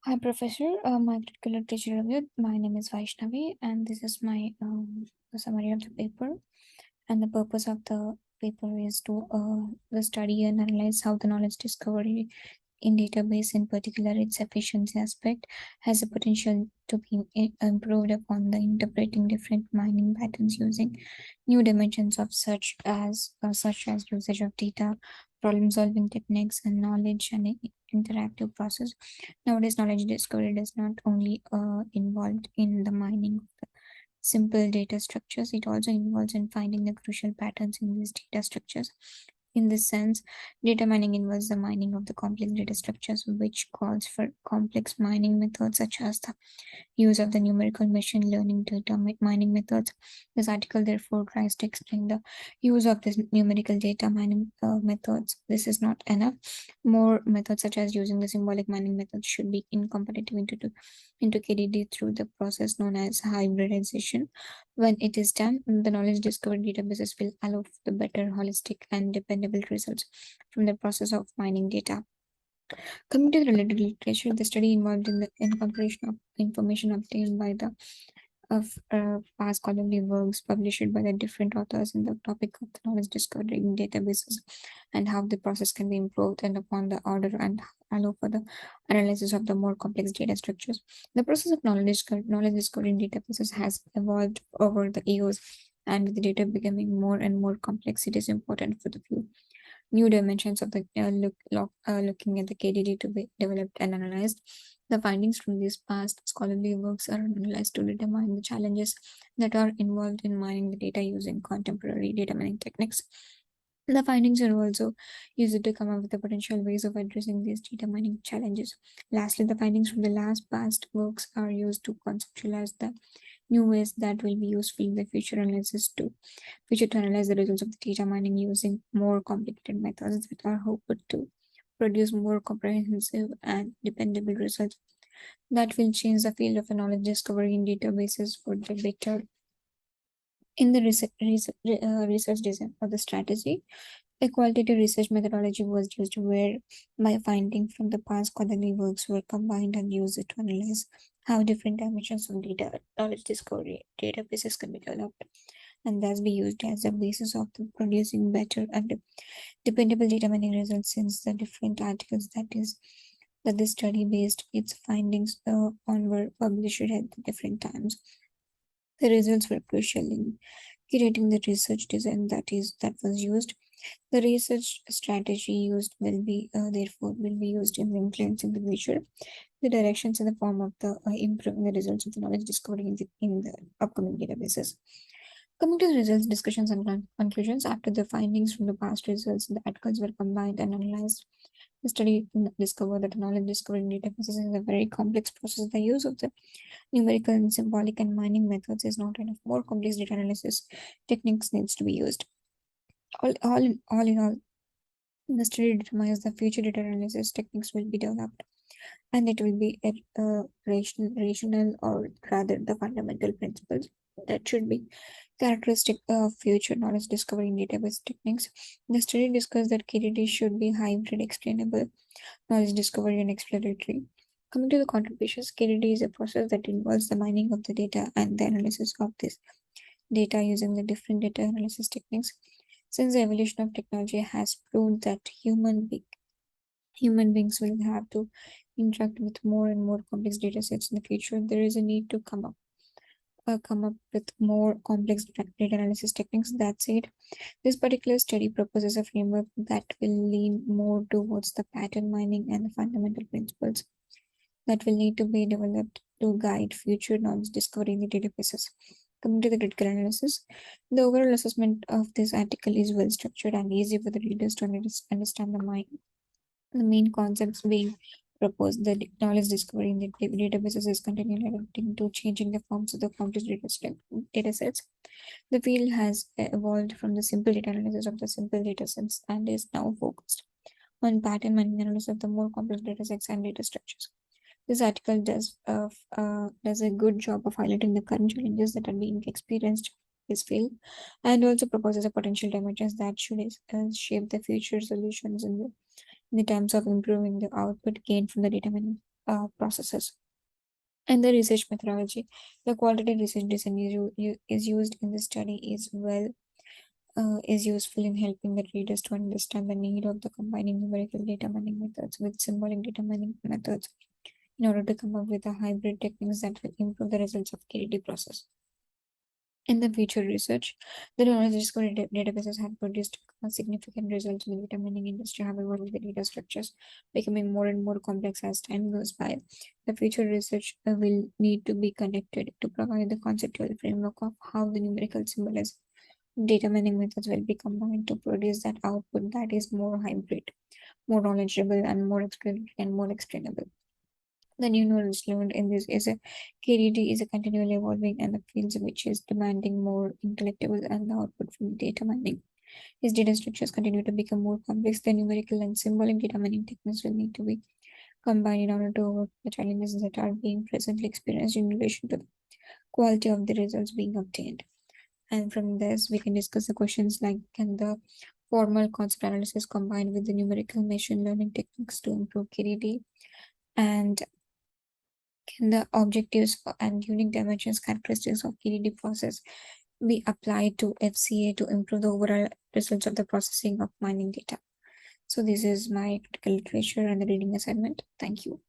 Hi, Professor. My critical literature review. My name is Vaishnavi, and this is my summary of the paper. And the purpose of the paper is to the study and analyze how the knowledge discovery in database, in particular its efficiency aspect, has the potential to be improved upon the interpreting different mining patterns using new dimensions of such as usage of data, problem solving techniques, and knowledge and interactive process. Nowadays, knowledge discovery does not only involved in the mining of the simple data structures, it also involves in finding the crucial patterns in these data structures. In this sense, data mining involves the mining of the complex data structures, which calls for complex mining methods such as the use of the numerical machine learning data mining methods. This article therefore tries to explain the use of this numerical data mining methods. This is not enough. More methods such as using the symbolic mining method should be incompatible into KDD through the process known as hybridization. When it is done, the knowledge discovered databases will allow for the better holistic and dependable results from the process of mining data. Coming to the related literature, the study involved in the incorporation of information obtained by the of past scholarly works published by the different authors in the topic of the knowledge discovery in databases and how the process can be improved and upon the order and allow for the analysis of the more complex data structures. The process of knowledge discovery in databases has evolved over the years, and with the data becoming more and more complex, it is important for the few new dimensions of the looking at the KDD to be developed and analyzed. The findings from these past scholarly works are analyzed to determine the challenges that are involved in mining the data using contemporary data mining techniques. The findings are also used to come up with the potential ways of addressing these data mining challenges. Lastly, the findings from the last past works are used to conceptualize the new ways that will be useful in the future analysis to future to analyze the results of the data mining using more complicated methods that are hoped to produce more comprehensive and dependable results that will change the field of knowledge discovery in databases for the better. In the research design of the strategy, a qualitative research methodology was used where my findings from the past scholarly works were combined and used to analyze how different dimensions of data knowledge discovery databases can be developed and thus be used as a basis of the producing better and dependable data mining results. Since the different articles that this study based its findings on were published at different times. The results were crucial in curating the research design that was used. The research strategy used will be therefore will be used in influencing the future the directions in the form of the improving the results of the knowledge discovery in the upcoming databases. Coming to the results, discussions, and conclusions, after the findings from the past results, the articles were combined and analyzed. The study discovered that knowledge discovery in databases is a very complex process. The use of the numerical and symbolic and mining methods is not enough. More complex data analysis techniques needs to be used. All in all, the study determines the future data analysis techniques will be developed, and it will be rational, or rather the fundamental principles that should be characteristic of future knowledge discovery in database techniques. The study discussed that KDD should be hybrid, explainable knowledge discovery and exploratory. Coming to the contributions, KDD is a process that involves the mining of the data and the analysis of this data using the different data analysis techniques. Since the evolution of technology has proved that human beings will have to interact with more and more complex data sets in the future, there is a need to come up with more complex data analysis techniques. That said, this particular study proposes a framework that will lean more towards the pattern mining and the fundamental principles that will need to be developed to guide future knowledge discovery in the databases. Coming to the critical analysis, the overall assessment of this article is well structured and easy for the readers to understand the main concepts being proposed. The knowledge discovery in the databases is continually adapting to changing the forms of the complex data sets. The field has evolved from the simple data analysis of the simple data sets and is now focused on pattern mining analysis of the more complex data sets and data structures. This article does a good job of highlighting the current challenges that are being experienced in this field, and also proposes a potential dimensions that should shape the future solutions in the terms of improving the output gained from the data mining. processes. And the research methodology, the qualitative research design is used in the study is useful in helping the readers to understand the need of the combining numerical data mining methods with symbolic data mining methods in order to come up with a hybrid techniques that will improve the results of KDD process. In the future research, the knowledge discovery databases have produced significant results in the data mining industry. However, with the data structures becoming more and more complex as time goes by, the future research will need to be connected to provide the conceptual framework of how the numerical symbolism data mining methods will be combined to produce that output that is more hybrid, more knowledgeable, and more explainable. The new knowledge learned in this is a KDD is a continually evolving and the fields which is demanding more intellectual and the output from data mining. As data structures continue to become more complex, the numerical and symbolic data mining techniques will need to be combined in order to overcome the challenges that are being presently experienced in relation to the quality of the results being obtained. And from this, we can discuss the questions like, can the formal concept analysis combined with the numerical machine learning techniques to improve KDD? And can the objectives and unique dimensions characteristics of KDD process be applied to FCA to improve the overall results of the processing of mining data? So this is my critical literature and the reading assignment. Thank you.